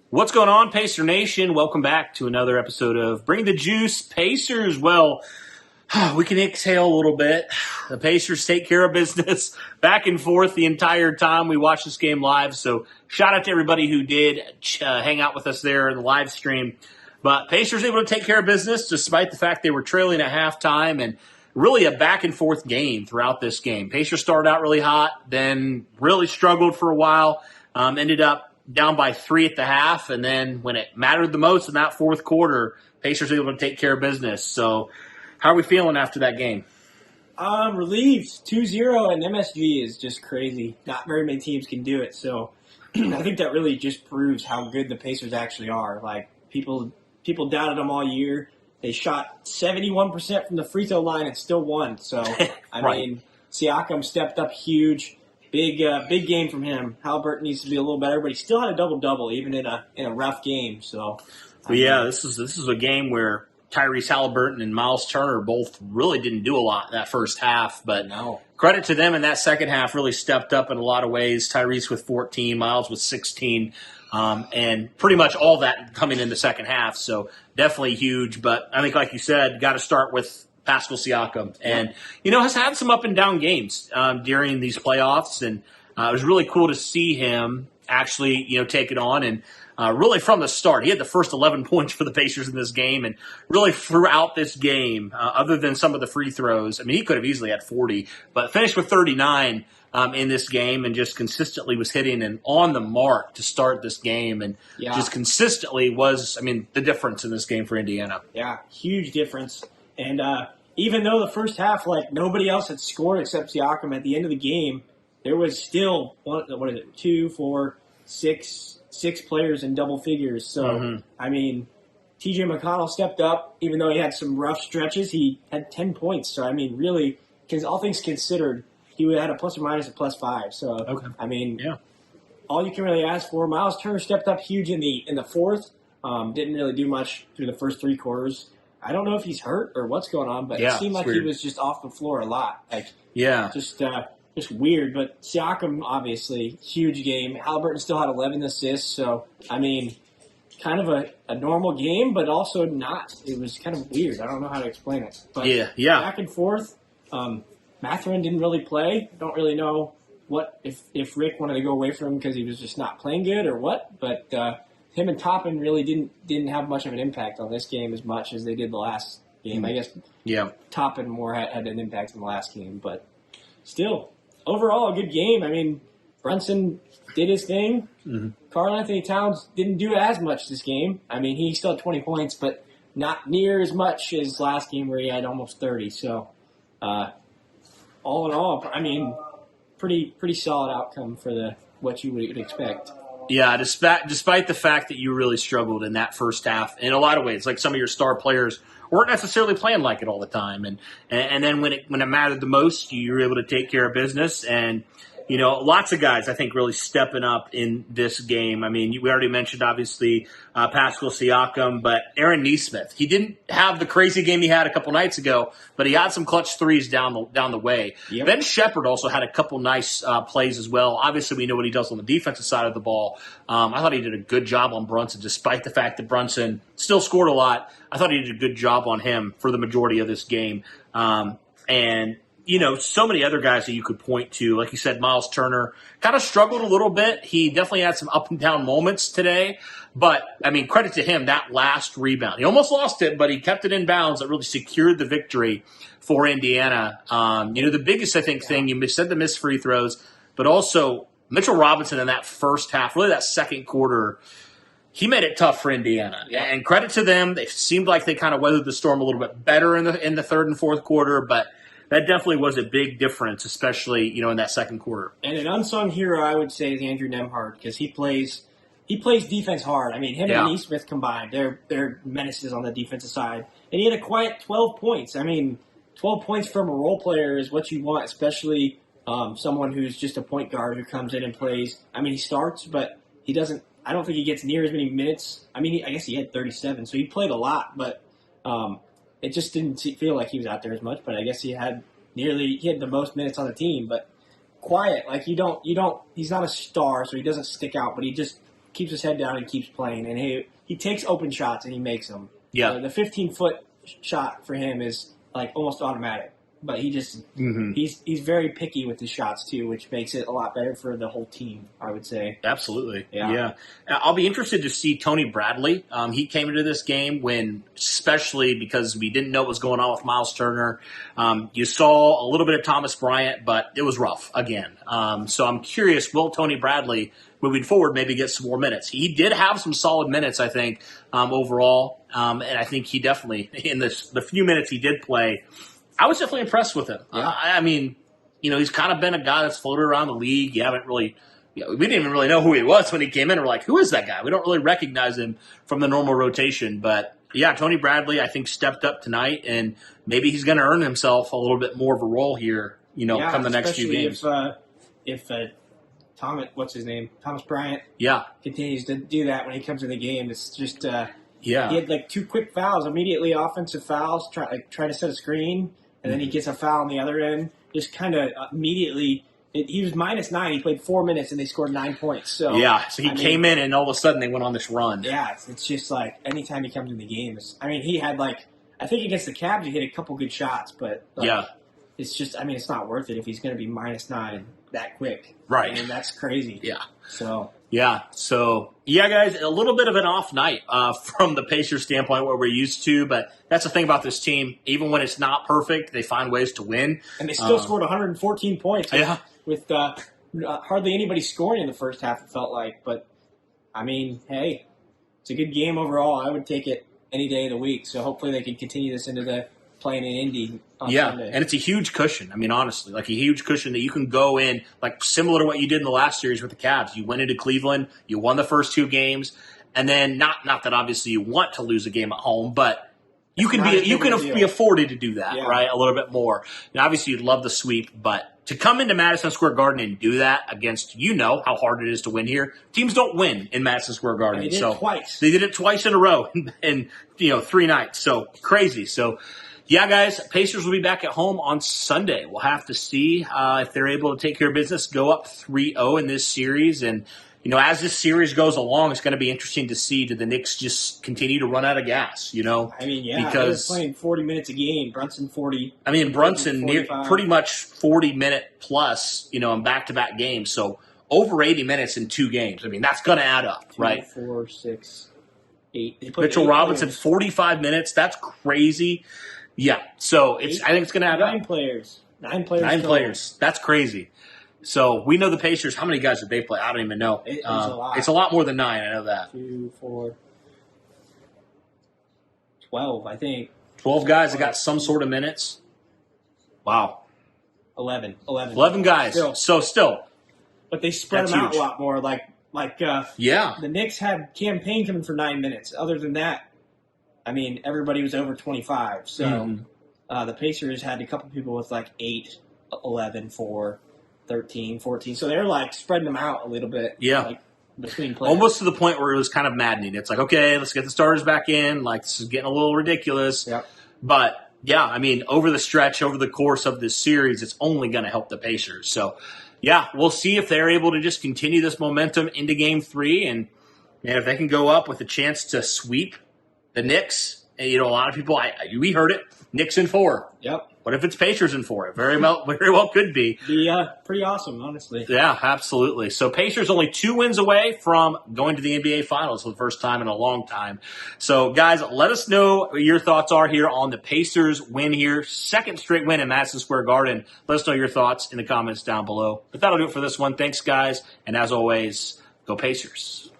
What's going on, Pacer Nation? Welcome back to another episode of Bring the Juice. Pacers, well, we can exhale a little bit. The Pacers take care of business back and forth the entire time we watched this game live. So shout out to everybody who did hang out with us there in the live stream. But Pacers able to take care of business despite the fact they were trailing at halftime, and really a back and forth game throughout this game. Pacers started out really hot, then really struggled for a while, ended up down by 3 at the half, and then when it mattered the most in that fourth quarter, Pacers able to take care of business. So how are we feeling after that game? Relieved. 2-0, and MSG is just crazy. Not very many teams can do it, so I think that really just proves how good the Pacers actually are. Like, people doubted them all year. They shot 71% from the free throw line and still won. So, I mean, Siakam stepped up huge. Big game from him. Halliburton needs to be a little better, but he still had a double-double even in a rough game. So, this is a game where Tyrese Halliburton and Miles Turner both really didn't do a lot in that first half, but credit to them in that second half, really stepped up in a lot of ways. Tyrese with 14, Miles with 16, and pretty much all that coming in the second half. So definitely huge, but I think, like you said, got to start with Pascal Siakam, and has had some up and down games during these playoffs, and it was really cool to see him actually take it on, and really from the start, he had the first 11 points for the Pacers in this game, and really throughout this game, other than some of the free throws, I mean, he could have easily had 40, but finished with 39 in this game, and just consistently was hitting and on the mark to start this game, and just consistently was, the difference in this game for Indiana. Yeah, huge difference, and even though the first half, nobody else had scored except Siakam, at the end of the game, there was still, six players in double figures. So, TJ McConnell stepped up. Even though he had some rough stretches, he had 10 points. So, really, because all things considered, he would have had a plus or minus a +5. So, all you can really ask for. Miles Turner stepped up huge in the fourth. Didn't really do much through the first 3 quarters. I don't know if he's hurt or what's going on, but it seemed like he was just off the floor a lot. Just weird. But Siakam, obviously, huge game. Halliburton still had 11 assists, so, kind of a normal game, but also not. It was kind of weird. I don't know how to explain it. But back and forth. Mathurin didn't really play. Don't really know if Rick wanted to go away from him because he was just not playing good or what, but him and Toppin really didn't have much of an impact on this game as much as they did the last game. I guess Toppin more had an impact in the last game, but still, overall, a good game. Brunson did his thing. Karl Anthony Towns didn't do as much this game. He still had 20 points, but not near as much as last game where he had almost 30. So, all in all, pretty solid outcome for what you would expect. Yeah, despite the fact that you really struggled in that first half in a lot of ways, like some of your star players weren't necessarily playing like it all the time, and then when it mattered the most, you were able to take care of business, and lots of guys I think really stepping up in this game. We already mentioned obviously Pascal Siakam, but Aaron Nesmith, he didn't have the crazy game he had a couple nights ago, but he had some clutch threes down the way. Yep. Ben Shepherd also had a couple nice plays as well. Obviously, we know what he does on the defensive side of the ball. I thought he did a good job on Brunson, despite the fact that Brunson still scored a lot. I thought he did a good job on him for the majority of this game. So many other guys that you could point to. Like you said, Miles Turner kind of struggled a little bit. He definitely had some up and down moments today. But, credit to him, that last rebound. He almost lost it, but he kept it in bounds. That really secured the victory for Indiana. The biggest, I think, thing, you said the missed free throws, but also Mitchell Robinson in that first half, really that second quarter, he made it tough for Indiana. And credit to them. They seemed like they kind of weathered the storm a little bit better in the third and fourth quarter, but that definitely was a big difference, especially, in that second quarter. And an unsung hero, I would say, is Andrew Nembhard, because he plays defense hard. Him and Nesmith combined, they're menaces on the defensive side. And he had a quiet 12 points. 12 points from a role player is what you want, especially someone who's just a point guard who comes in and plays. He starts, but he doesn't. I don't think he gets near as many minutes. I guess he had 37, so he played a lot, but it just didn't feel like he was out there as much, but I guess he had the most minutes on the team, but quiet. He's not a star, so he doesn't stick out, but he just keeps his head down and keeps playing. And he takes open shots and he makes them. Yeah. The 15-foot shot for him is like almost automatic. But he just he's very picky with his shots too, which makes it a lot better for the whole team, I would say. Absolutely. Yeah. I'll be interested to see Tony Bradley. He came into this game especially because we didn't know what was going on with Miles Turner. You saw a little bit of Thomas Bryant, but it was rough again. So I'm curious, will Tony Bradley moving forward maybe get some more minutes? He did have some solid minutes, I think, overall. And I think he definitely, in the few minutes he did play, I was definitely impressed with him. Yeah. I mean, he's kind of been a guy that's floated around the league. You haven't really, we didn't even really know who he was when he came in. We're like, who is that guy? We don't really recognize him from the normal rotation. But yeah, Tony Bradley, I think, stepped up tonight, and maybe he's going to earn himself a little bit more of a role here, come the next few games. If what's his name? Thomas Bryant. Yeah. Continues to do that when he comes in the game. It's just, he yeah. had like 2 quick fouls, immediately offensive fouls, trying to set a screen. And then he gets a foul on the other end. Just kind of immediately, he was -9. He played 4 minutes and they scored 9 points. So he came in and all of a sudden they went on this run. Yeah, it's just like anytime he comes in the game. He had I think against the Cavs he hit a couple good shots, but it's just it's not worth it if he's going to be -9 that quick. Right. That's crazy. Yeah. So. Yeah. So, guys, a little bit of an off night from the Pacers standpoint where we're used to, but that's the thing about this team. Even when it's not perfect, they find ways to win. And they still scored 114 points with hardly anybody scoring in the first half, it felt like. But, hey, it's a good game overall. I would take it any day of the week. So hopefully they can continue this into the playing in Indy on Sunday. And it's a huge cushion. Honestly, like a huge cushion that you can go in, like similar to what you did in the last series with the Cavs. You went into Cleveland, you won the first 2 games, and then not that obviously you want to lose a game at home, but you can be afforded to do that, right? A little bit more. And obviously you'd love the sweep, but to come into Madison Square Garden and do that against, how hard it is to win here. Teams don't win in Madison Square Garden. And they did it twice. They did it twice in a row in 3 nights. So crazy. So. Yeah, guys, Pacers will be back at home on Sunday. We'll have to see if they're able to take care of business, go up 3-0 in this series. And, as this series goes along, it's going to be interesting to see, do the Knicks just continue to run out of gas, because they're playing 40 minutes a game. Brunson 40. Brunson pretty much 40-minute plus, in back-to-back games. So over 80 minutes in 2 games. That's going to add up, right? 4, 6, 8. Mitchell Robinson, 45 minutes. That's crazy. Yeah, so I think it's going to add up. 9 players. 9 players. That's crazy. So we know the Pacers. How many guys did they play? I don't even know. It's a lot. It's a lot more than 9. I know that. 2, 4, 12. I think 12 guys that got some sort of minutes. Wow. 11 guys. Still. But they spread them out a lot more. The Knicks had Cam Payne coming for 9 minutes. Other than that. Everybody was over 25. So the Pacers had a couple people with 8, 11, 4, 13, 14. So they're spreading them out a little bit. Yeah. Between players. Almost to the point where it was kind of maddening. It's like, okay, let's get the starters back in. This is getting a little ridiculous. Yep. But, over the stretch, over the course of this series, it's only going to help the Pacers. So, we'll see if they're able to just continue this momentum into Game 3. And if they can go up with a chance to sweep the Knicks, a lot of people, we heard it, Knicks in 4. Yep. What if it's Pacers in 4? It very well could be. Be pretty awesome, honestly. Yeah, absolutely. So Pacers only 2 wins away from going to the NBA Finals for the first time in a long time. So, guys, let us know what your thoughts are here on the Pacers win here. 2nd straight win in Madison Square Garden. Let us know your thoughts in the comments down below. But that'll do it for this one. Thanks, guys. And as always, go Pacers.